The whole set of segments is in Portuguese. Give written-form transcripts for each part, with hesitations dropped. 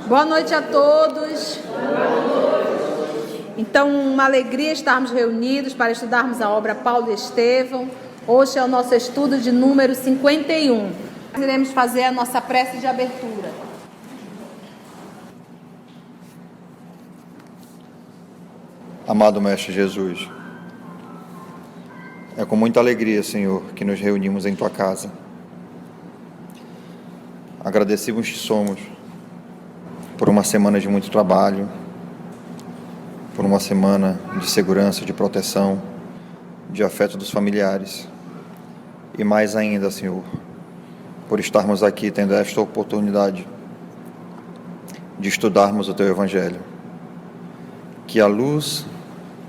Boa noite a todos. Então, uma alegria estarmos reunidos para estudarmos a obra Paulo e Estevão. Hoje é o nosso estudo de número 51. Iremos fazer a nossa prece de abertura. Amado Mestre Jesus, é com muita alegria, Senhor, que nos reunimos em Tua casa. Agradecidos somos por uma semana de muito trabalho, por uma semana de segurança, de proteção, de afeto dos familiares. E mais ainda, Senhor, por estarmos aqui tendo esta oportunidade de estudarmos o Teu Evangelho. Que a luz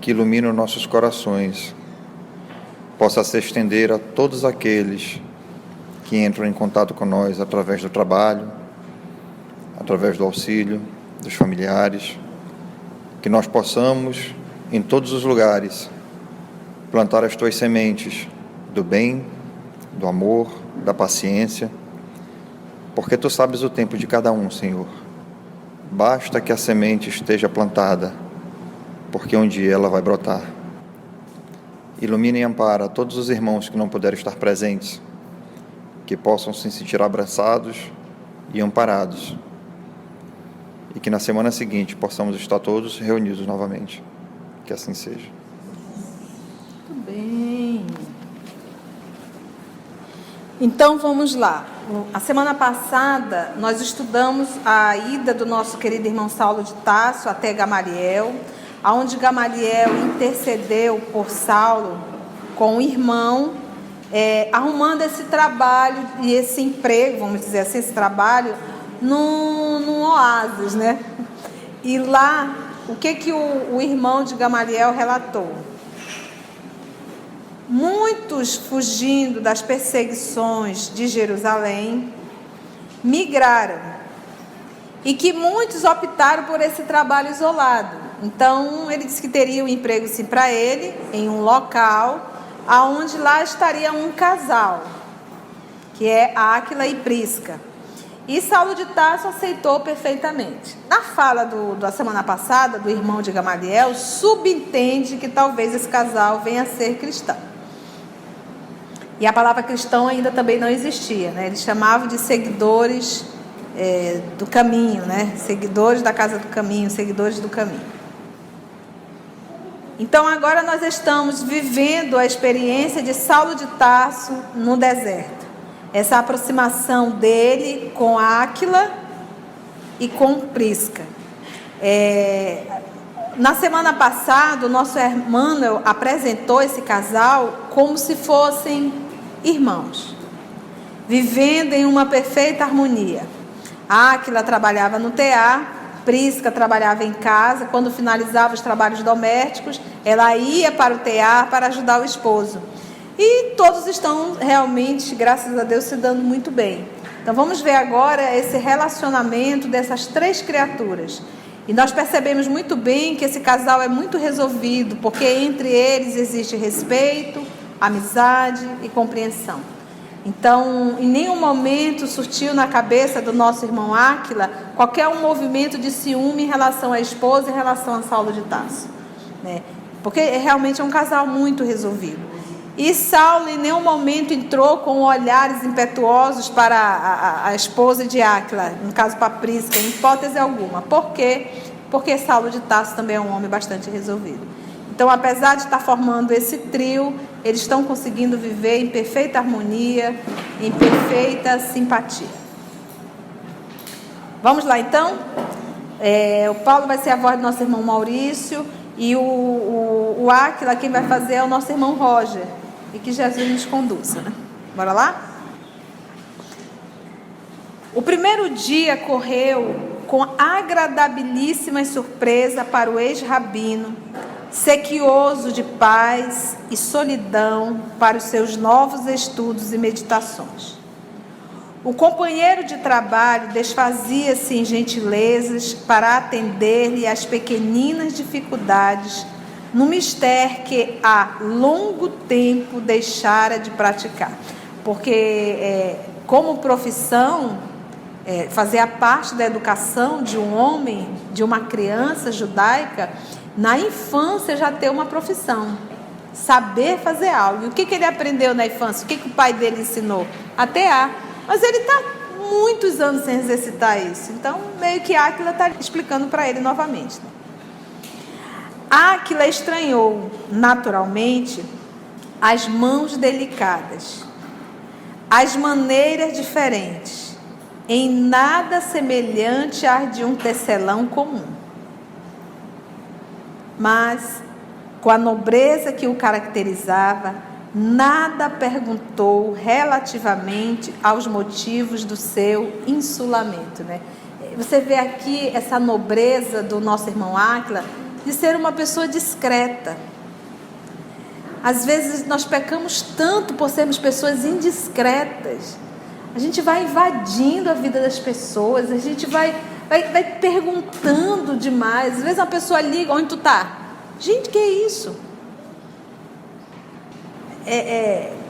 que ilumina os nossos corações possa se estender a todos aqueles que entram em contato com nós através do trabalho, através do auxílio dos familiares, que nós possamos, em todos os lugares, plantar as Tuas sementes do bem, do amor, da paciência, porque Tu sabes o tempo de cada um, Senhor. Basta que a semente esteja plantada, porque um dia ela vai brotar. Ilumina e ampara todos os irmãos que não puderam estar presentes, que possam se sentir abraçados e amparados, e que na semana seguinte possamos estar todos reunidos novamente. Que assim seja. Muito bem. Então vamos lá. A semana passada nós estudamos a ida do nosso querido irmão Saulo de Tarso até Gamaliel, onde Gamaliel intercedeu por Saulo com o irmão, arrumando esse trabalho e esse emprego, vamos dizer assim, esse trabalho num oásis, né? E lá, o que o irmão de Gamaliel relatou? Muitos, fugindo das perseguições de Jerusalém, migraram, e que muitos optaram por esse trabalho isolado. Então, ele disse que teria um emprego, sim, para ele, em um local, aonde lá estaria um casal, que é Áquila e Prisca. E Saulo de Tarso aceitou perfeitamente. Na fala da semana passada, do irmão de Gamaliel, subentende que talvez esse casal venha a ser cristão. E a palavra cristão ainda também não existia, né? Eles chamavam de seguidores do caminho, né? Seguidores da casa do caminho, seguidores do caminho. Então agora nós estamos vivendo a experiência de Saulo de Tarso no deserto. Essa aproximação dele com Áquila e com Prisca. Na semana passada, o nosso Emmanuel apresentou esse casal como se fossem irmãos, vivendo em uma perfeita harmonia. Áquila trabalhava no tear, Prisca trabalhava em casa. Quando finalizava os trabalhos domésticos, ela ia para o tear para ajudar o esposo. E todos estão realmente, graças a Deus, se dando muito bem. Então vamos ver agora esse relacionamento dessas três criaturas. E nós percebemos muito bem que esse casal é muito resolvido, porque entre eles existe respeito, amizade e compreensão. Então, em nenhum momento surgiu na cabeça do nosso irmão Áquila qualquer um movimento de ciúme em relação à esposa, em relação a Saulo de Tarso, né? Porque realmente é um casal muito resolvido. E Saulo em nenhum momento entrou com olhares impetuosos para a esposa de Áquila, no caso para Prisca, em hipótese alguma. Por quê? Porque Saulo de Tarso também é um homem bastante resolvido. Então, apesar de estar formando esse trio, eles estão conseguindo viver em perfeita harmonia, em perfeita simpatia. Vamos lá, então? O Paulo vai ser a voz do nosso irmão Maurício, e o Áquila, quem vai fazer é o nosso irmão Roger. E que Jesus nos conduza, né? Bora lá? O primeiro dia correu com agradabilíssima surpresa para o ex-rabino, sequioso de paz e solidão para os seus novos estudos e meditações. O companheiro de trabalho desfazia-se em gentilezas para atender-lhe às pequeninas dificuldades no mistério que há longo tempo deixara de praticar. Porque, como profissão, fazia parte da educação de um homem, de uma criança judaica, na infância já ter uma profissão, saber fazer algo. E o que ele aprendeu na infância? O que o pai dele ensinou? A tear. Mas ele está muitos anos sem exercitar isso. Então, meio que Áquila está explicando para ele novamente. Áquila estranhou, naturalmente, as mãos delicadas, as maneiras diferentes, em nada semelhante às de um tecelão comum. Mas, com a nobreza que o caracterizava, nada perguntou relativamente aos motivos do seu insulamento, né? Você vê aqui essa nobreza do nosso irmão Áquila de ser uma pessoa discreta. Às vezes nós pecamos tanto por sermos pessoas indiscretas. A gente vai invadindo a vida das pessoas, a gente vai perguntando demais. Às vezes uma pessoa liga: onde tu tá? Gente, que é isso?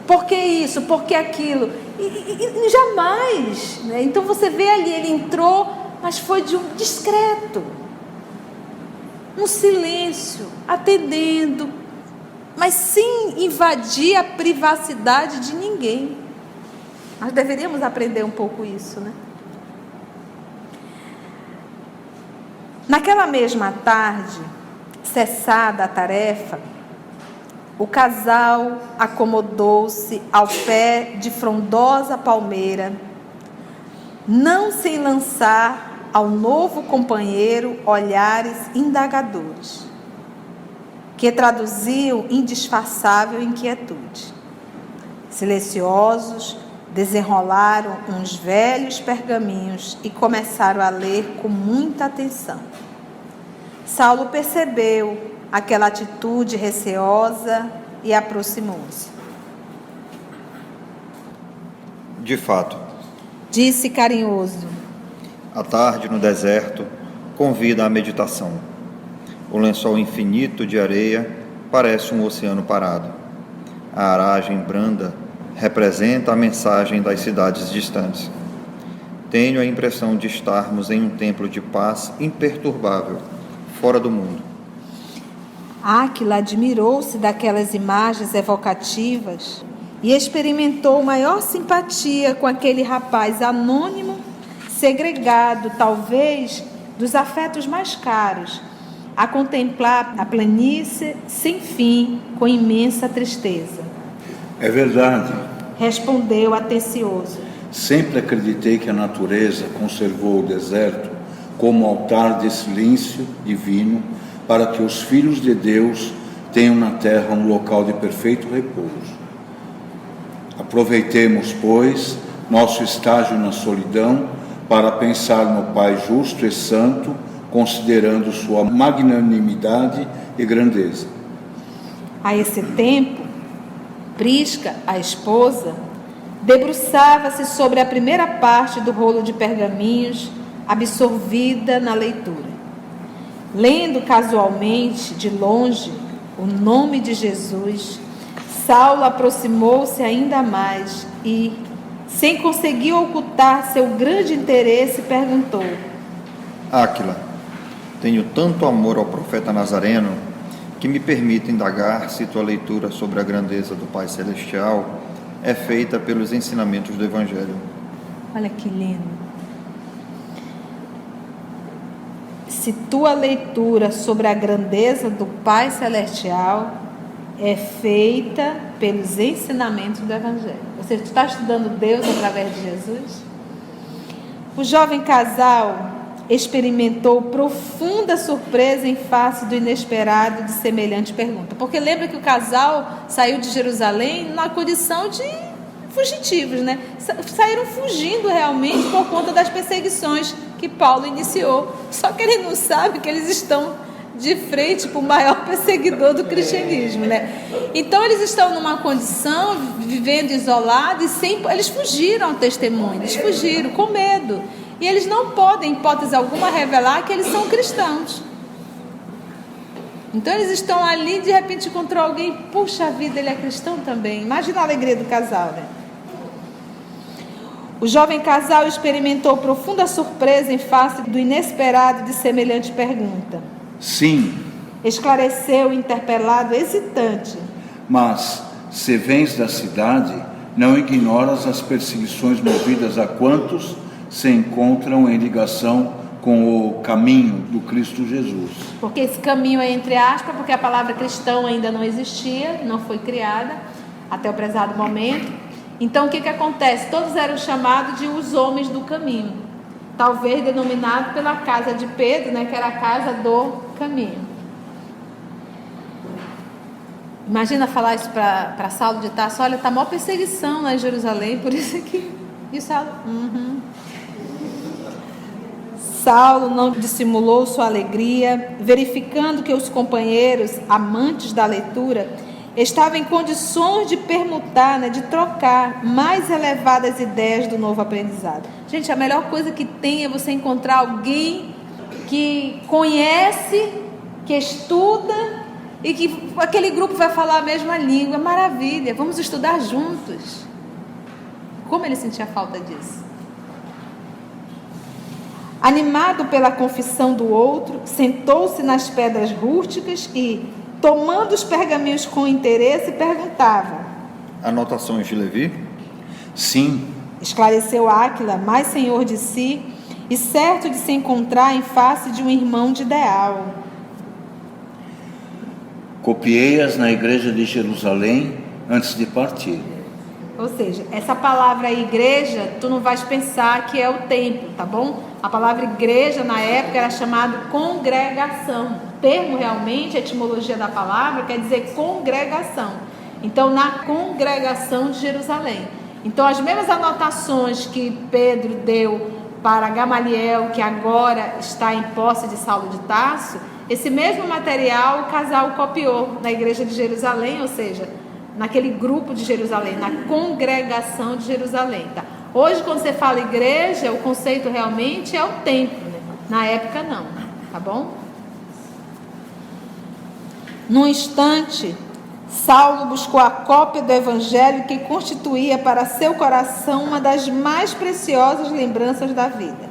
Por que isso? Por que aquilo? E jamais, né? Então você vê ali, ele entrou, mas foi de um discreto, um silêncio, atendendo, mas sem invadir a privacidade de ninguém. Nós deveríamos aprender um pouco isso, né? Naquela mesma tarde, cessada a tarefa, o casal acomodou-se ao pé de frondosa palmeira, não sem lançar ao novo companheiro olhares indagadores, que traduziam indisfarçável inquietude. Silenciosos, desenrolaram uns velhos pergaminhos e começaram a ler com muita atenção. Saulo percebeu aquela atitude receosa e aproximou-se. De fato, disse carinhoso, a tarde no deserto convida à meditação. O lençol infinito de areia parece um oceano parado. A aragem branda representa a mensagem das cidades distantes. Tenho a impressão de estarmos em um templo de paz imperturbável, fora do mundo. Áquila admirou-se daquelas imagens evocativas e experimentou maior simpatia com aquele rapaz anônimo, segregado, talvez, dos afetos mais caros, a contemplar a planície sem fim, com imensa tristeza. É verdade. Respondeu atencioso. Sempre acreditei que a natureza conservou o deserto como altar de silêncio divino para que os filhos de Deus tenham na terra um local de perfeito repouso. Aproveitemos, pois, nosso estágio na solidão para pensar no Pai justo e santo, considerando sua magnanimidade e grandeza. A esse tempo, Prisca, a esposa, debruçava-se sobre a primeira parte do rolo de pergaminhos, absorvida na leitura. Lendo casualmente, de longe, o nome de Jesus, Saulo aproximou-se ainda mais e, sem conseguir ocultar seu grande interesse, perguntou: Áquila, tenho tanto amor ao profeta Nazareno que me permite indagar se tua leitura sobre a grandeza do Pai Celestial é feita pelos ensinamentos do Evangelho. Olha que lindo. Se tua leitura sobre a grandeza do Pai Celestial é feita pelos ensinamentos do Evangelho. Você está estudando Deus através de Jesus? O jovem casal experimentou profunda surpresa em face do inesperado de semelhante pergunta. Porque lembra que o casal saiu de Jerusalém na condição de fugitivos, né? Saíram fugindo realmente por conta das perseguições que Paulo iniciou. Só que ele não sabe que eles estão de frente para o maior perseguidor do cristianismo, né? Então eles estão numa condição, vivendo isolados, eles fugiram ao testemunho, eles fugiram com medo. E eles não podem, em hipótese alguma, revelar que eles são cristãos. Então eles estão ali, de repente encontrou alguém, puxa vida, ele é cristão também. Imagina a alegria do casal, né? O jovem casal experimentou profunda surpresa em face do inesperado de semelhante pergunta. Sim. Esclareceu o interpelado hesitante. Mas, se vens da cidade, não ignoras as perseguições movidas a quantos se encontram em ligação com o caminho do Cristo Jesus. Porque esse caminho é entre aspas, porque a palavra cristão ainda não existia, não foi criada até o prezado momento. Então, o que acontece? Todos eram chamados de os homens do caminho. Talvez denominado pela casa de Pedro, né, que era a casa do caminho. Imagina falar isso para Saulo de Tarso. Olha, está a maior perseguição lá em Jerusalém, por isso aqui. E Saulo? Saulo não dissimulou sua alegria, verificando que os companheiros, amantes da leitura, estava em condições de permutar, né, de trocar mais elevadas ideias do novo aprendizado. Gente, a melhor coisa que tem é você encontrar alguém que conhece, que estuda e que aquele grupo vai falar a mesma língua. Maravilha, vamos estudar juntos. Como ele sentia falta disso? Animado pela confissão do outro, sentou-se nas pedras rústicas e, tomando os pergaminhos com interesse, perguntava: Anotações de Levi? Sim. Esclareceu Áquila, mais senhor de si e certo de se encontrar em face de um irmão de ideal. Copiei-as na igreja de Jerusalém antes de partir. Ou seja, essa palavra igreja, tu não vais pensar que é o templo, tá bom? A palavra igreja na época era chamada congregação. O termo realmente, a etimologia da palavra quer dizer congregação. Então, na congregação de Jerusalém. Então, as mesmas anotações que Pedro deu para Gamaliel, que agora está em posse de Saulo de Tarso, esse mesmo material o casal copiou na igreja de Jerusalém, ou seja, naquele grupo de Jerusalém, na congregação de Jerusalém, tá? Hoje, quando você fala igreja, o conceito realmente é o templo, né? Na época não, tá bom? Num instante, Saulo buscou a cópia do evangelho que constituía para seu coração uma das mais preciosas lembranças da vida.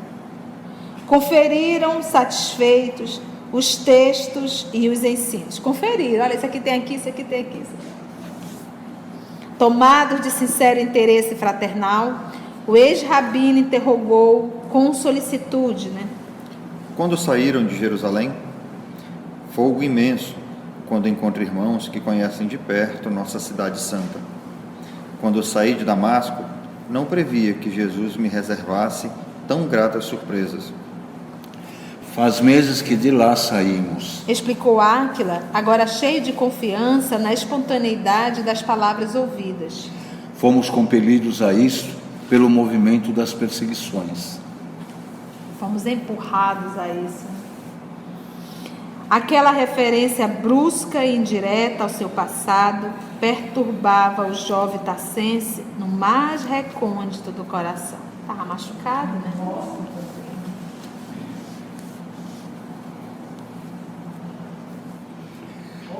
Conferiram, satisfeitos, os textos e os ensinos. Conferiram, olha, isso aqui tem aqui, isso aqui tem aqui. Tomados de sincero interesse fraternal, o ex-rabino interrogou com solicitude, né? Quando saíram de Jerusalém, fogo imenso, quando encontro irmãos que conhecem de perto nossa cidade santa. Quando saí de Damasco, não previa que Jesus me reservasse tão gratas surpresas. Faz meses que de lá saímos, Explicou Áquila, agora cheio de confiança na espontaneidade das palavras ouvidas. Fomos compelidos a isso pelo movimento das perseguições. Fomos empurrados a isso. Aquela referência brusca e indireta ao seu passado perturbava o jovem tarsense no mais recôndito do coração. Estava machucado, né?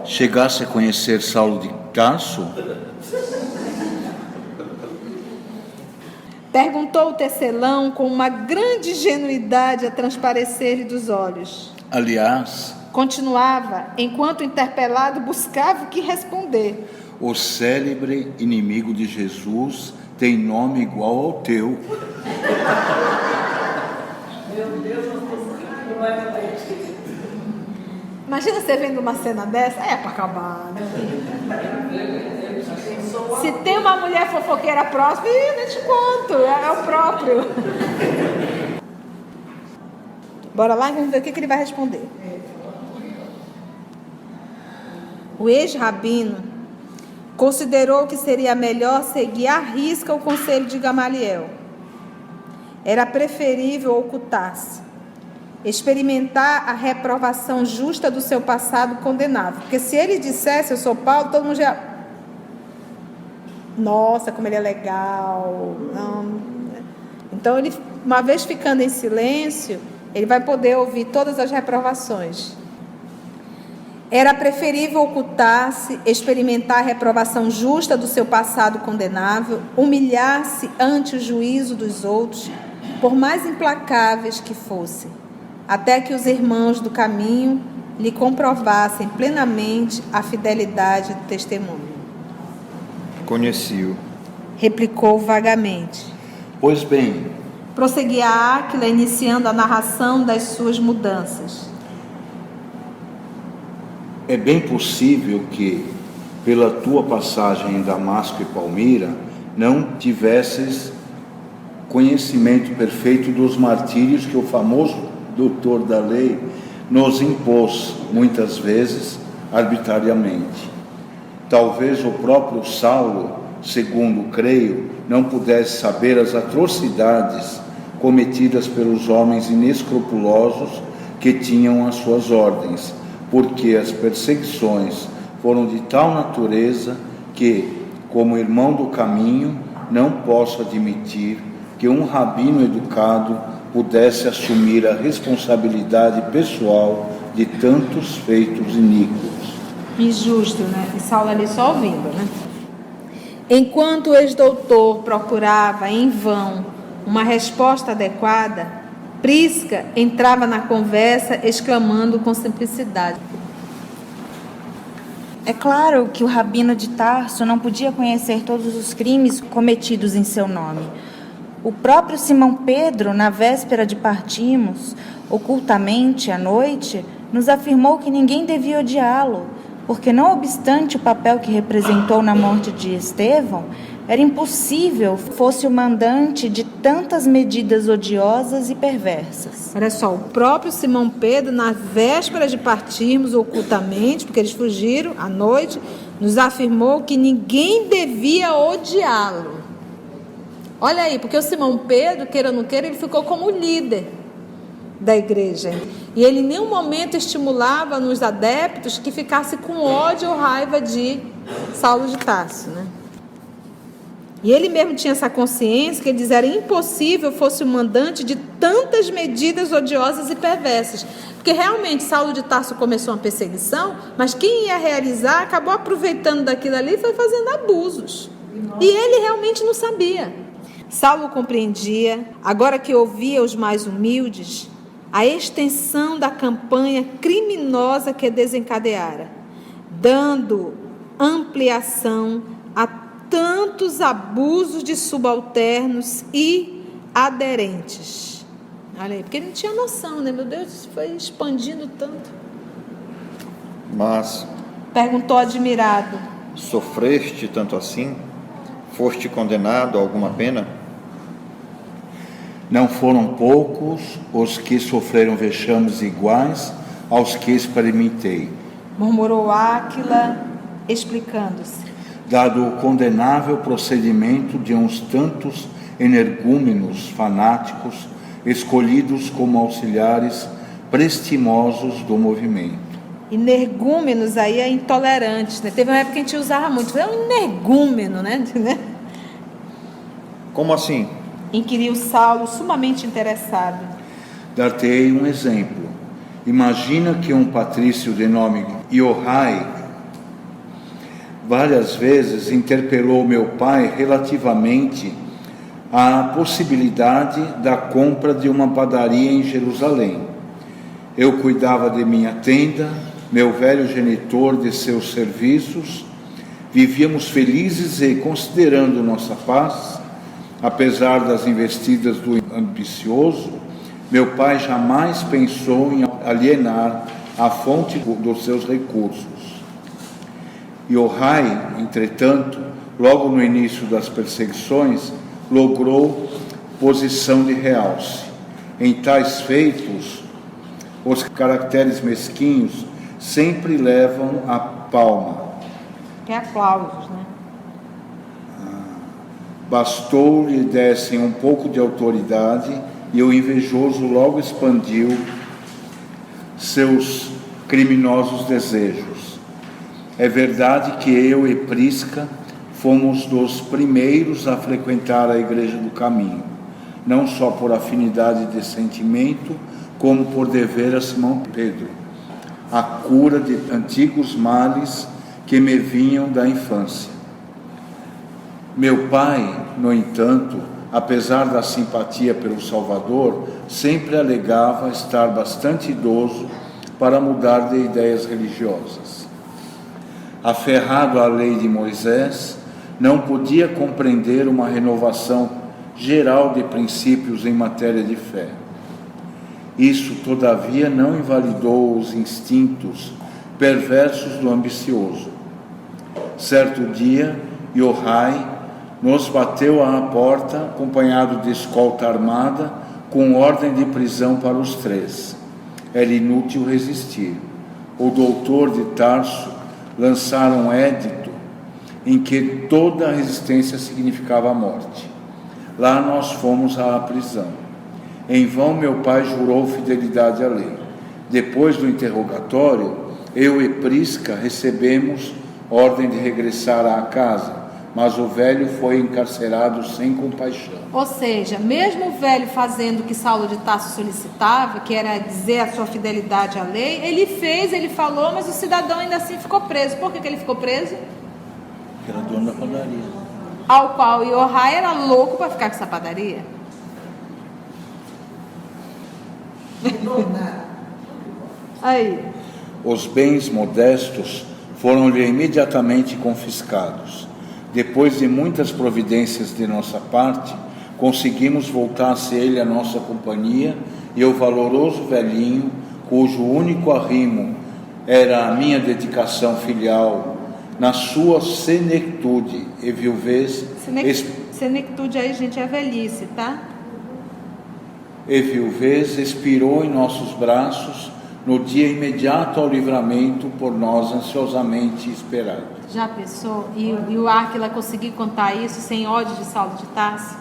Chegasse a conhecer Saulo de Tarso? Perguntou o tecelão com uma grande ingenuidade a transparecer-lhe dos olhos. Aliás, Continuava, enquanto o interpelado buscava o que responder. o célebre inimigo de Jesus tem nome igual ao teu. Imagina você vendo uma cena dessa, é para acabar, né? Se tem uma mulher fofoqueira próxima, eu te conto, é o próprio. Bora lá e vamos ver o que ele vai responder. O ex-rabino considerou que seria melhor seguir à risca o conselho de Gamaliel. Era preferível ocultar-se. experimentar a reprovação justa do seu passado condenável. Porque se ele dissesse, eu sou Paulo, todo mundo já... Nossa, como ele é legal. Não. Então, ele, uma vez ficando em silêncio, ele vai poder ouvir todas as reprovações. Era preferível ocultar-se, experimentar a reprovação justa do seu passado condenável, humilhar-se ante o juízo dos outros, por mais implacáveis que fossem, até que os irmãos do caminho lhe comprovassem plenamente a fidelidade do testemunho. Conheci-o, replicou vagamente. Pois bem, prosseguia Áquila, iniciando a narração das suas mudanças. é bem possível que, pela tua passagem em Damasco e Palmira, não tivesses conhecimento perfeito dos martírios que o famoso doutor da lei nos impôs, muitas vezes, arbitrariamente. Talvez o próprio Saulo, segundo creio, não pudesse saber as atrocidades cometidas pelos homens inescrupulosos que tinham as suas ordens, porque as perseguições foram de tal natureza que, como irmão do caminho, não posso admitir que um rabino educado pudesse assumir a responsabilidade pessoal de tantos feitos iníquos. Injusto, né? E Saulo ali só ouvindo, né? Enquanto o ex-doutor procurava em vão uma resposta adequada, Prisca entrava na conversa exclamando com simplicidade: é claro que o rabino de Tarso não podia conhecer todos os crimes cometidos em seu nome. O próprio Simão Pedro, na véspera de partirmos, ocultamente à noite, nos afirmou que ninguém devia odiá-lo, porque não obstante o papel que representou na morte de Estevão, era impossível fosse o mandante de tantas medidas odiosas e perversas. Olha só, o próprio Simão Pedro, na véspera de partirmos ocultamente, porque eles fugiram à noite, nos afirmou que ninguém devia odiá-lo. Olha aí, porque o Simão Pedro, queira ou não queira, ele ficou como líder da igreja. E ele em nenhum momento estimulava nos adeptos que ficasse com ódio ou raiva de Saulo de Tarso, né? E ele mesmo tinha essa consciência que ele dizia era impossível fosse o mandante de tantas medidas odiosas e perversas. Porque realmente Saulo de Tarso começou uma perseguição, mas quem ia realizar acabou aproveitando daquilo ali e foi fazendo abusos. E ele realmente não sabia. Saulo compreendia, agora que ouvia os mais humildes, a extensão da campanha criminosa que desencadeara, dando ampliação a tantos abusos de subalternos e aderentes. Olha aí, porque ele não tinha noção, né? Meu Deus, isso foi expandindo tanto. Mas perguntou admirado: sofreste tanto assim? Foste condenado a alguma pena? Não foram poucos os que sofreram vexames iguais aos que experimentei, murmurou Áquila, explicando-se. Dado o condenável procedimento de uns tantos energúmenos fanáticos, escolhidos como auxiliares prestimosos do movimento. Energúmenos aí é intolerantes, né? Teve uma época que a gente usava muito, é um energúmeno, né? Como assim? Inquiriu Saulo, sumamente interessado. Dar-te-ei um exemplo. Imagina que um patrício de nome Iohai várias vezes interpelou meu pai relativamente à possibilidade da compra de uma padaria em Jerusalém. Eu cuidava de minha tenda, meu velho genitor de seus serviços, vivíamos felizes e, considerando nossa paz, apesar das investidas do ambicioso, meu pai jamais pensou em alienar a fonte dos seus recursos. Iohai, entretanto, logo no início das perseguições, logrou posição de realce. Em tais feitos, os caracteres mesquinhos sempre levam a palma. Que aplausos, né? Bastou lhe dessem um pouco de autoridade e o invejoso logo expandiu seus criminosos desejos. É verdade que eu e Prisca fomos dos primeiros a frequentar a Igreja do Caminho, não só por afinidade de sentimento, como por dever a Simão Pedro, a cura de antigos males que me vinham da infância. Meu pai, no entanto, apesar da simpatia pelo Salvador, sempre alegava estar bastante idoso para mudar de ideias religiosas. Aferrado à lei de Moisés, não podia compreender uma renovação geral de princípios em matéria de fé. Isso, todavia, não invalidou os instintos perversos do ambicioso. Certo dia, Yohai nos bateu à porta, acompanhado de escolta armada, com ordem de prisão para os três. Era inútil resistir. O doutor de Tarso lançara um édito em que toda a resistência significava a morte. Lá nós fomos à prisão. Em vão meu pai jurou fidelidade à lei. Depois do interrogatório, eu e Prisca recebemos ordem de regressar à casa, mas o velho foi encarcerado sem compaixão. Ou seja, mesmo o velho fazendo o que Saulo de Tarso solicitava, que era dizer a sua fidelidade à lei, ele fez, ele falou, mas o cidadão ainda assim ficou preso. Por que ele ficou preso? Porque era dono da padaria. Ao qual Yohai era louco para ficar com essa padaria. Aí. Os bens modestos foram-lhe imediatamente confiscados. Depois de muitas providências de nossa parte, conseguimos voltar-se ele à nossa companhia, e o valoroso velhinho, cujo único arrimo era a minha dedicação filial, na sua senectude e viuvez... Senectude aí, gente, é velhice, tá? E viuvez expirou em nossos braços no dia imediato ao livramento por nós ansiosamente esperado. Já pensou? E o Áquila conseguir contar isso sem ódio de Saulo de Tarso?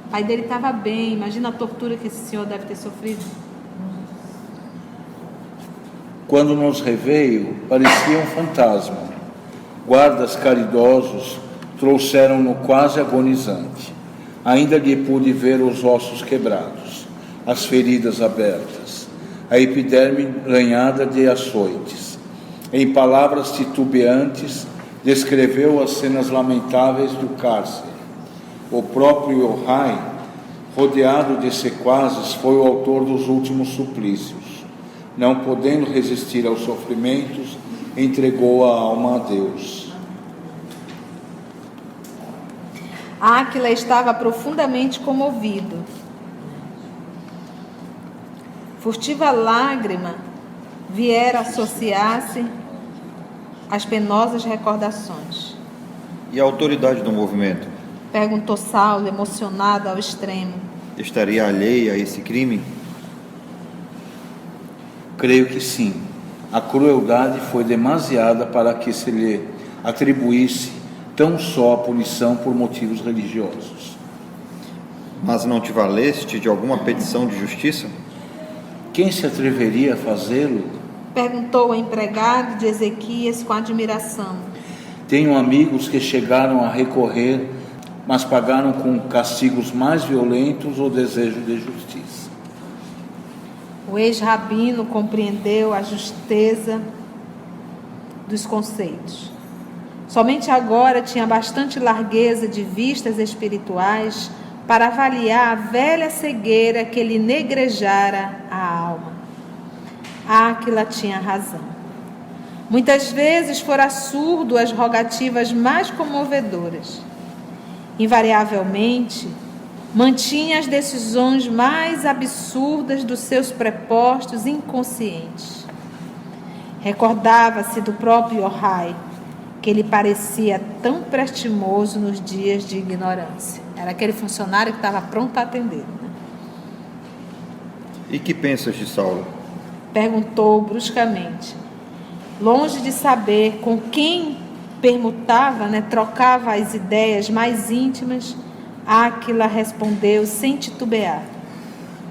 O pai dele estava bem, imagina a tortura que esse senhor deve ter sofrido. Quando nos reveio, parecia um fantasma. Guardas caridosos trouxeram-no quase agonizante. Ainda lhe pude ver os ossos quebrados, as feridas abertas, a epiderme lanhada de açoites. Em palavras titubeantes, descreveu as cenas lamentáveis do cárcere. O próprio Yohai, rodeado de sequazes, foi o autor dos últimos suplícios. Não podendo resistir aos sofrimentos, entregou a alma a Deus. Áquila estava profundamente comovido. Furtiva lágrima viera associar-se às penosas recordações. E a autoridade do movimento? Perguntou Saulo, emocionado ao extremo. Estaria alheia a esse crime? Creio que sim. A crueldade foi demasiada para que se lhe atribuísse tão só a punição por motivos religiosos. Mas não te valeste de alguma petição de justiça? Quem se atreveria a fazê-lo? Perguntou o empregado de Ezequias com admiração. Tenho amigos que chegaram a recorrer, mas pagaram com castigos mais violentos o desejo de justiça. O ex-rabino compreendeu a justeza dos conceitos. Somente agora tinha bastante largueza de vistas espirituais para avaliar a velha cegueira que lhe negrejara a alma. Áquila tinha razão. Muitas vezes fora surdo às rogativas mais comovedoras. Invariavelmente, mantinha as decisões mais absurdas dos seus prepostos inconscientes. Recordava-se do próprio Yohai, que lhe parecia tão prestimoso nos dias de ignorância. Era aquele funcionário que estava pronto a atender. Né? E que pensas de Saulo? Perguntou bruscamente. Longe de saber com quem permutava, trocava as ideias mais íntimas, Áquila respondeu sem titubear.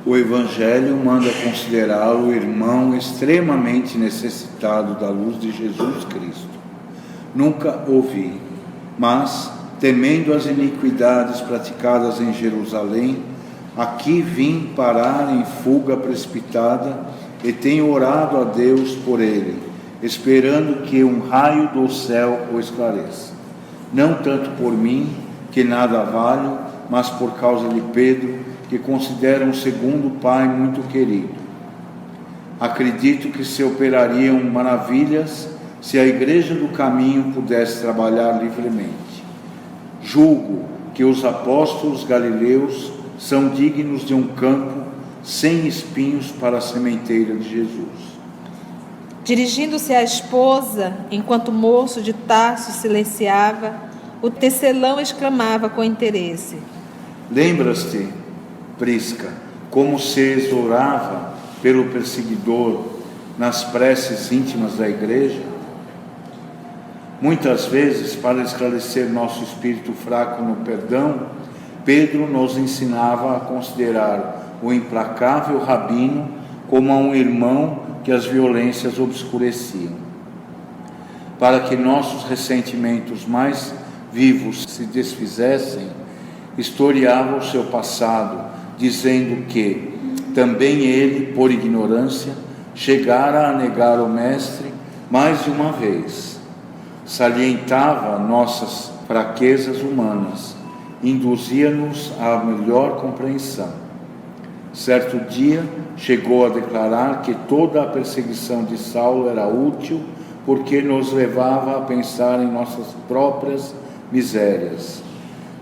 O Evangelho manda considerá-lo o irmão extremamente necessitado da luz de Jesus Cristo. Nunca ouvi, mas, temendo as iniquidades praticadas em Jerusalém, aqui vim parar em fuga precipitada e tenho orado a Deus por ele, esperando que um raio do céu o esclareça. Não tanto por mim, que nada valho, mas por causa de Pedro, que considera um segundo pai muito querido. Acredito que se operariam maravilhas se a Igreja do Caminho pudesse trabalhar livremente. Julgo que os apóstolos galileus são dignos de um campo sem espinhos para a sementeira de Jesus. Dirigindo-se à esposa, enquanto o moço de Tarso silenciava, o tecelão exclamava com interesse: Lembras-te, Prisca, como se exorava pelo perseguidor nas preces íntimas da igreja? Muitas vezes, para esclarecer nosso espírito fraco no perdão, Pedro nos ensinava a considerar o implacável Rabino como um irmão que as violências obscureciam. Para que nossos ressentimentos mais vivos se desfizessem, historiava o seu passado, dizendo que também ele, por ignorância, chegara a negar o Mestre mais de uma vez. Salientava nossas fraquezas humanas, induzia-nos à melhor compreensão. Certo dia, chegou a declarar que toda a perseguição de Saulo era útil, porque nos levava a pensar em nossas próprias misérias,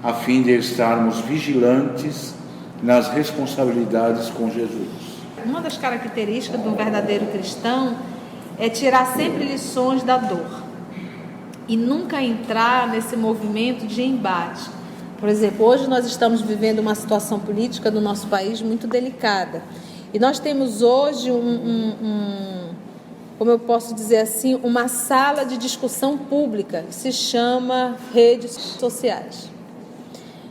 a fim de estarmos vigilantes nas responsabilidades com Jesus. Uma das características de um verdadeiro cristão é tirar sempre lições da dor e nunca entrar nesse movimento de embate. Por exemplo, hoje nós estamos vivendo uma situação política do nosso país muito delicada. E nós temos hoje como eu posso dizer assim, uma sala de discussão pública que se chama redes sociais.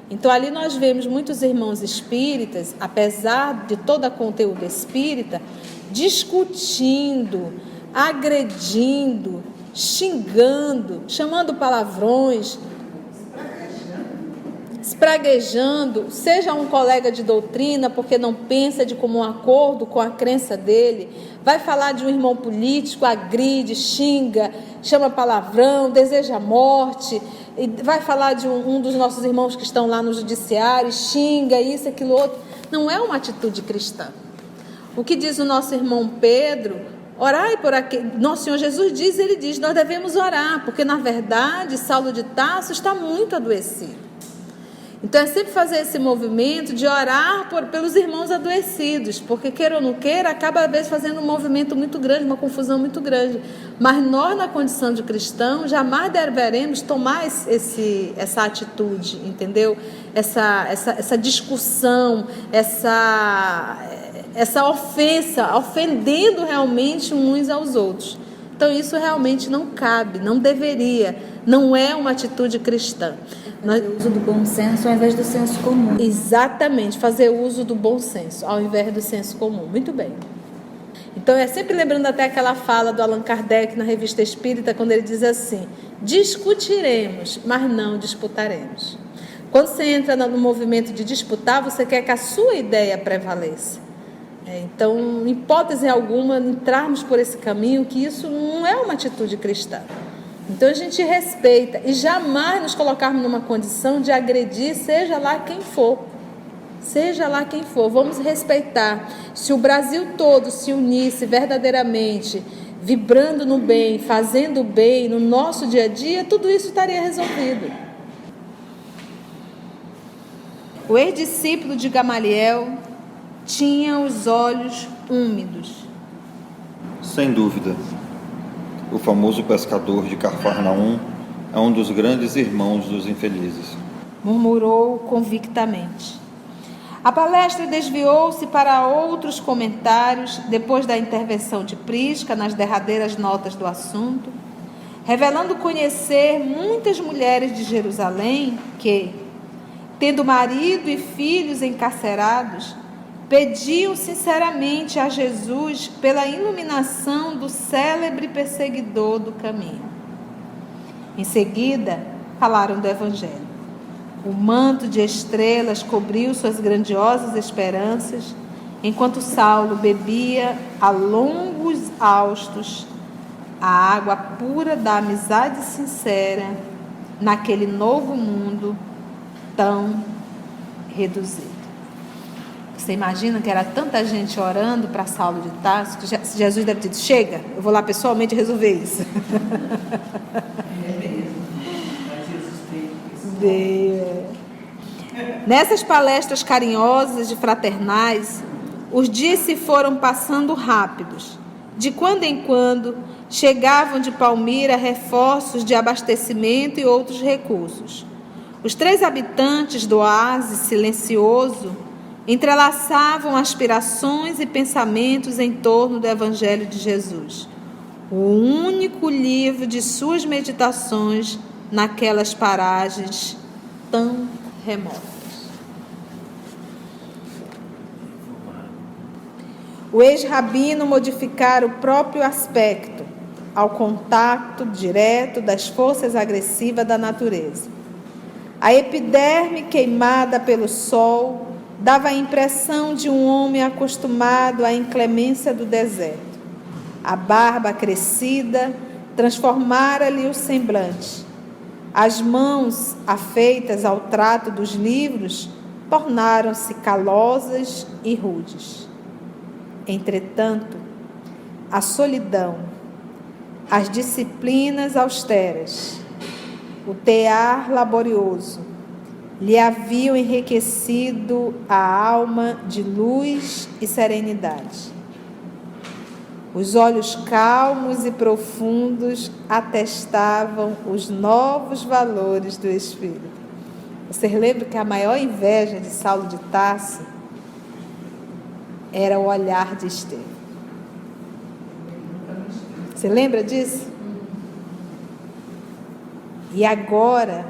Então ali nós vemos muitos irmãos espíritas, apesar de todo o conteúdo espírita, discutindo, agredindo, xingando, chamando palavrões, espraguejando, seja um colega de doutrina porque não pensa de comum acordo com a crença dele, vai falar de um irmão político, agride, xinga, chama palavrão, deseja morte, e vai falar de um dos nossos irmãos que estão lá no judiciário, xinga isso, aquilo, outro. Não é uma atitude cristã. O que diz o nosso irmão Pedro? Orai por aquele. Nosso Senhor Jesus diz, ele diz, nós devemos orar, porque na verdade Saulo de Tarso está muito adoecido. Então é sempre fazer esse movimento de orar pelos irmãos adoecidos, porque queira ou não queira, acaba às vezes fazendo um movimento muito grande, uma confusão muito grande. Mas nós, na condição de cristão, jamais deveremos tomar essa atitude, entendeu? Essa discussão, essa ofensa, ofendendo realmente uns aos outros. Então isso realmente não cabe, não deveria, não é uma atitude cristã. Fazer uso do bom senso ao invés do senso comum. Exatamente, fazer uso do bom senso ao invés do senso comum. Muito bem. Então é sempre lembrando até aquela fala do Allan Kardec na Revista Espírita, quando ele diz assim: discutiremos, mas não disputaremos. Quando você entra no movimento de disputar, você quer que a sua ideia prevaleça. Então, em hipótese alguma, entrarmos por esse caminho, que isso não é uma atitude cristã. Então a gente respeita e jamais nos colocarmos numa condição de agredir, seja lá quem for. Seja lá quem for, vamos respeitar. Se o Brasil todo se unisse verdadeiramente, vibrando no bem, fazendo o bem no nosso dia a dia, tudo isso estaria resolvido. O ex-discípulo de Gamaliel tinha os olhos úmidos. Sem dúvida. O famoso pescador de Cafarnaum é um dos grandes irmãos dos infelizes, murmurou convictamente. A palestra desviou-se para outros comentários depois da intervenção de Prisca nas derradeiras notas do assunto, revelando conhecer muitas mulheres de Jerusalém que, tendo marido e filhos encarcerados, pediu sinceramente a Jesus pela iluminação do célebre perseguidor do caminho. Em seguida, falaram do Evangelho. O manto de estrelas cobriu suas grandiosas esperanças, enquanto Saulo bebia a longos haustos a água pura da amizade sincera naquele novo mundo tão reduzido. Você imagina que era tanta gente orando para Saulo de Tarso, que Jesus deve ter dito: chega, eu vou lá pessoalmente resolver isso. Nessas palestras carinhosas e fraternais, os dias se foram passando rápidos. De quando em quando, chegavam de Palmira reforços de abastecimento e outros recursos. Os 3 habitantes do oásis silencioso entrelaçavam aspirações e pensamentos em torno do Evangelho de Jesus, o único livro de suas meditações naquelas paragens tão remotas. O ex-rabino modificara o próprio aspecto ao contato direto das forças agressivas da natureza. A epiderme queimada pelo sol dava a impressão de um homem acostumado à inclemência do deserto. A barba crescida transformara-lhe o semblante. As mãos afeitas ao trato dos livros tornaram-se calosas e rudes. Entretanto, a solidão, as disciplinas austeras, o tear laborioso, lhe haviam enriquecido a alma de luz e serenidade. Os olhos calmos e profundos atestavam os novos valores do Espírito. Vocês lembram que a maior inveja de Saulo de Tarso era o olhar de Estevão? Você lembra disso? E agora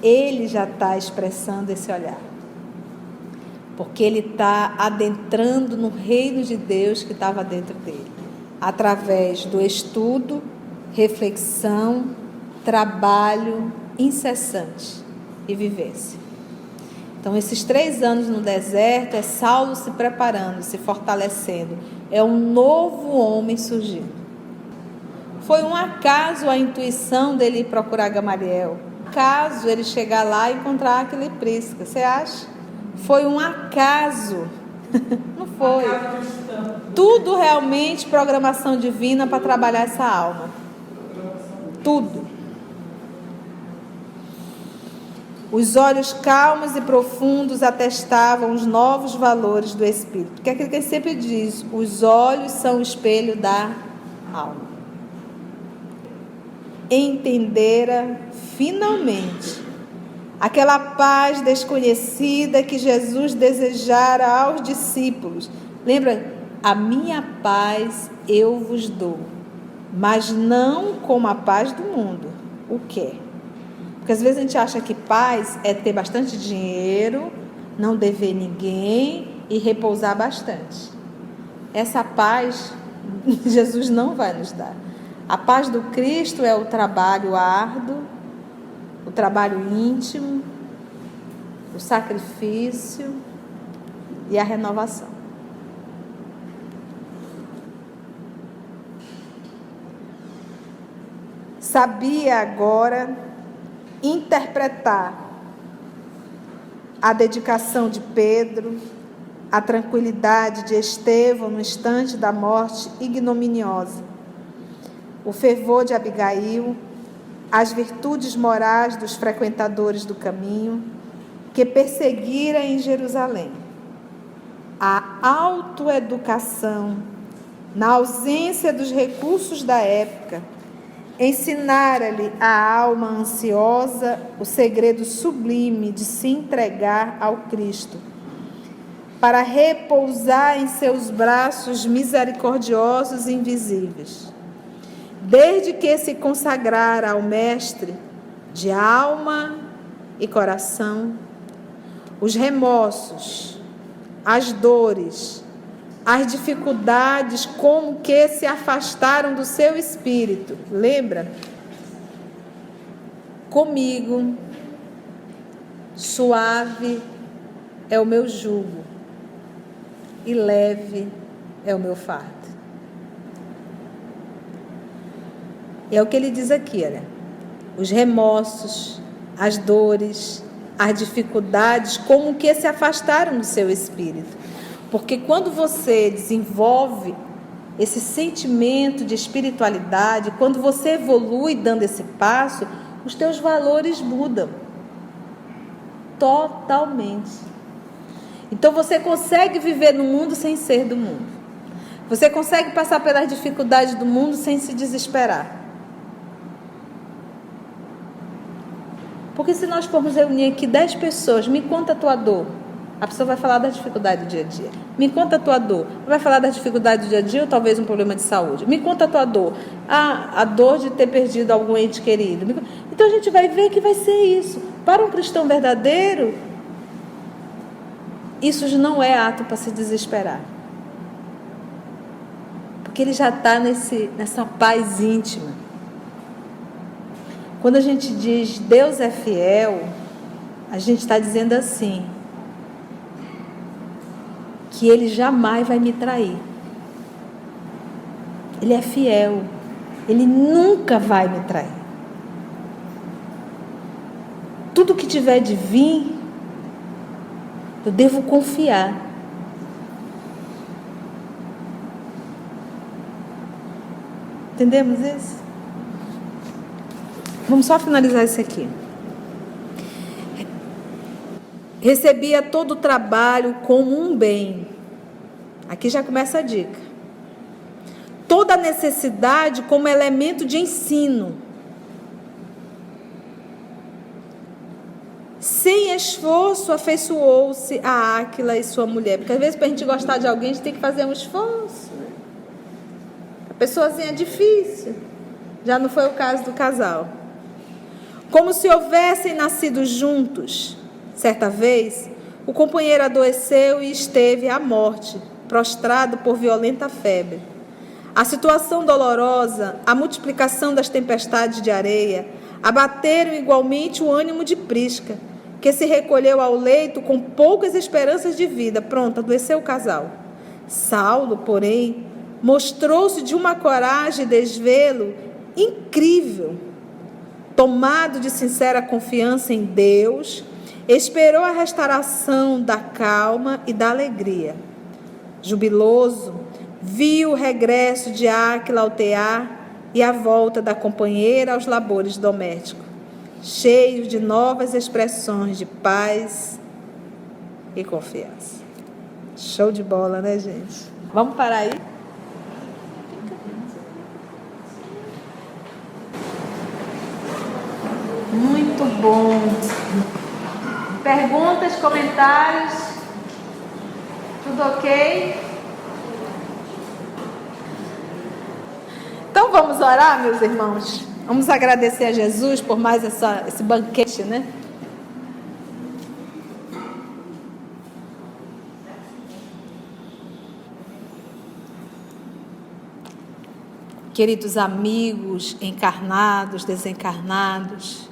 ele já está expressando esse olhar, porque ele está adentrando no reino de Deus que estava dentro dele, através do estudo, reflexão, trabalho incessante e vivência. Então, esses 3 anos no deserto é Saulo se preparando, se fortalecendo. É um novo homem surgindo. Foi um acaso a intuição dele ir procurar Gamaliel? Acaso ele chegar lá e encontrar aquele Prisca? Você acha? Foi um acaso. Não foi. Tudo realmente programação divina para trabalhar essa alma. Tudo. Os olhos calmos e profundos atestavam os novos valores do Espírito. Que é aquilo que ele sempre diz: os olhos são o espelho da alma. Entendera finalmente aquela paz desconhecida que Jesus desejara aos discípulos. Lembra? A minha paz eu vos dou, mas não como a paz do mundo. O quê? Porque às vezes a gente acha que paz é ter bastante dinheiro, não dever ninguém e repousar bastante. Essa paz Jesus não vai nos dar. A paz do Cristo é o trabalho árduo, o trabalho íntimo, o sacrifício e a renovação. Sabia agora interpretar a dedicação de Pedro, a tranquilidade de Estevão no instante da morte ignominiosa, o fervor de Abigail, as virtudes morais dos frequentadores do caminho que perseguira em Jerusalém, a autoeducação na ausência dos recursos da época, ensinara-lhe a alma ansiosa o segredo sublime de se entregar ao Cristo, para repousar em seus braços misericordiosos e invisíveis. Desde que se consagrara ao Mestre de alma e coração, os remorsos, as dores, as dificuldades como que se afastaram do seu espírito. Lembra? Comigo, suave é o meu jugo e leve é o meu fardo. É o que ele diz aqui, olha. Os remorsos, as dores, as dificuldades, como que se afastaram do seu espírito. Porque quando você desenvolve esse sentimento de espiritualidade, quando você evolui dando esse passo, os teus valores mudam totalmente. Então você consegue viver no mundo sem ser do mundo. Você consegue passar pelas dificuldades do mundo sem se desesperar. Porque se nós formos reunir aqui 10 pessoas, me conta a tua dor. A pessoa vai falar da dificuldade do dia a dia. Me conta a tua dor. Vai falar da dificuldade do dia a dia ou talvez um problema de saúde. Me conta a tua dor. A dor de ter perdido algum ente querido. Então a gente vai ver que vai ser isso. Para um cristão verdadeiro, isso não é ato para se desesperar. Porque ele já está nessa paz íntima. Quando a gente diz Deus é fiel, a gente está dizendo assim, que Ele jamais vai me trair. Ele é fiel. Ele nunca vai me trair. Tudo que tiver de vir, eu devo confiar. Entendemos isso? Vamos só finalizar isso aqui. Recebia todo o trabalho como um bem. Aqui já começa a dica. Toda a necessidade como elemento de ensino. Sem esforço, afeiçoou-se a Áquila e sua mulher. Porque às vezes para a gente gostar de alguém, a gente tem que fazer um esforço, né? A pessoazinha é difícil. Já não foi o caso do casal. Como se houvessem nascido juntos. Certa vez, o companheiro adoeceu e esteve à morte, prostrado por violenta febre. A situação dolorosa, a multiplicação das tempestades de areia, abateram igualmente o ânimo de Prisca, que se recolheu ao leito com poucas esperanças de vida. Pronto, adoeceu o casal. Saulo, porém, mostrou-se de uma coragem e desvelo incrível. Tomado de sincera confiança em Deus, esperou a restauração da calma e da alegria. Jubiloso, viu o regresso de Áquila ao tear e a volta da companheira aos labores domésticos, cheios de novas expressões de paz e confiança. Show de bola, né, gente? Vamos parar aí? Muito bom. Perguntas, comentários? Tudo ok? Então vamos orar, meus irmãos? Vamos agradecer a Jesus por mais esse banquete, né? Queridos amigos, encarnados, desencarnados,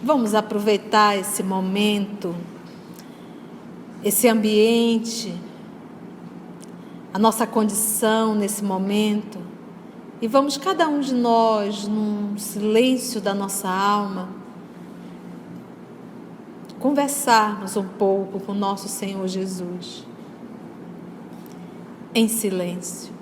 vamos aproveitar esse momento, esse ambiente, a nossa condição nesse momento, e vamos cada um de nós, num silêncio da nossa alma, conversarmos um pouco com o nosso Senhor Jesus, em silêncio.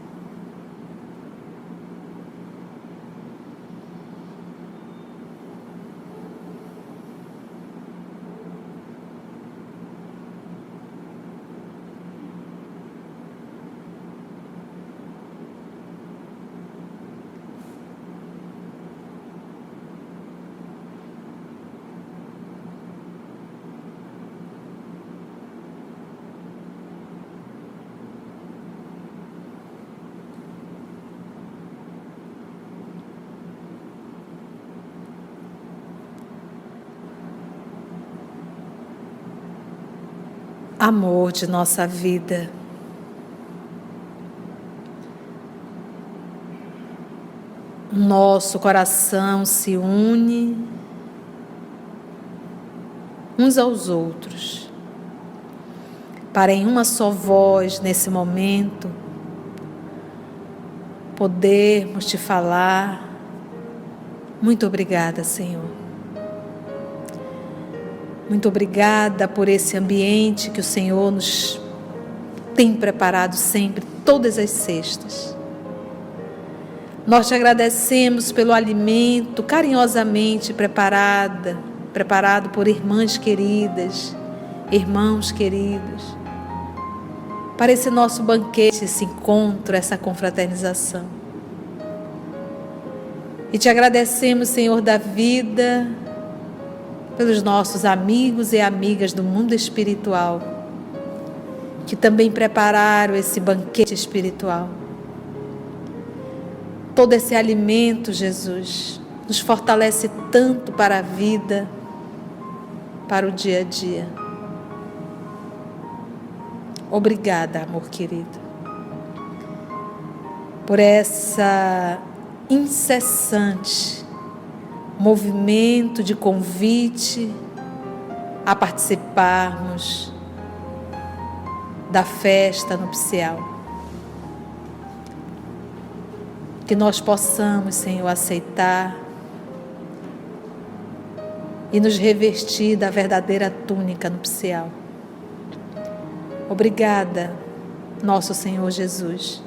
amor de nossa vida. Nosso coração se une uns aos outros, para em uma só voz, nesse momento, podermos te falar: muito obrigada, Senhor. Muito obrigada por esse ambiente que o Senhor nos tem preparado sempre, todas as sextas. Nós te agradecemos pelo alimento carinhosamente preparado por irmãs queridas, irmãos queridos, para esse nosso banquete, esse encontro, essa confraternização. E te agradecemos, Senhor da vida, pelos nossos amigos e amigas do mundo espiritual, que também prepararam esse banquete espiritual. Todo esse alimento, Jesus, nos fortalece tanto para a vida, para o dia a dia. Obrigada, amor querido, por essa incessante movimento de convite a participarmos da festa nupcial. Que nós possamos, Senhor, aceitar e nos revestir da verdadeira túnica nupcial. Obrigada, nosso Senhor Jesus,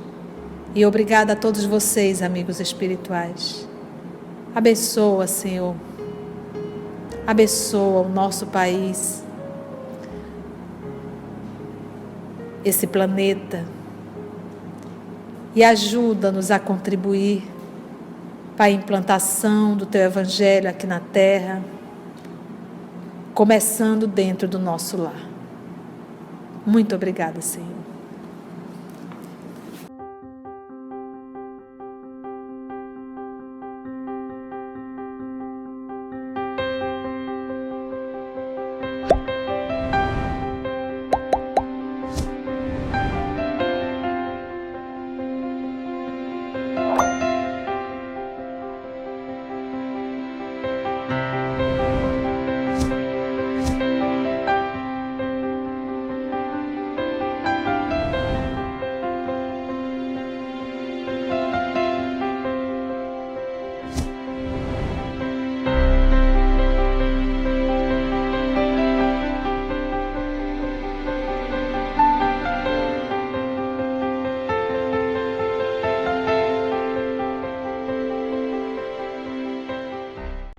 e obrigada a todos vocês, amigos espirituais. Abençoa, Senhor, abençoa o nosso país, esse planeta, e ajuda-nos a contribuir para a implantação do Teu Evangelho aqui na Terra, começando dentro do nosso lar. Muito obrigada, Senhor.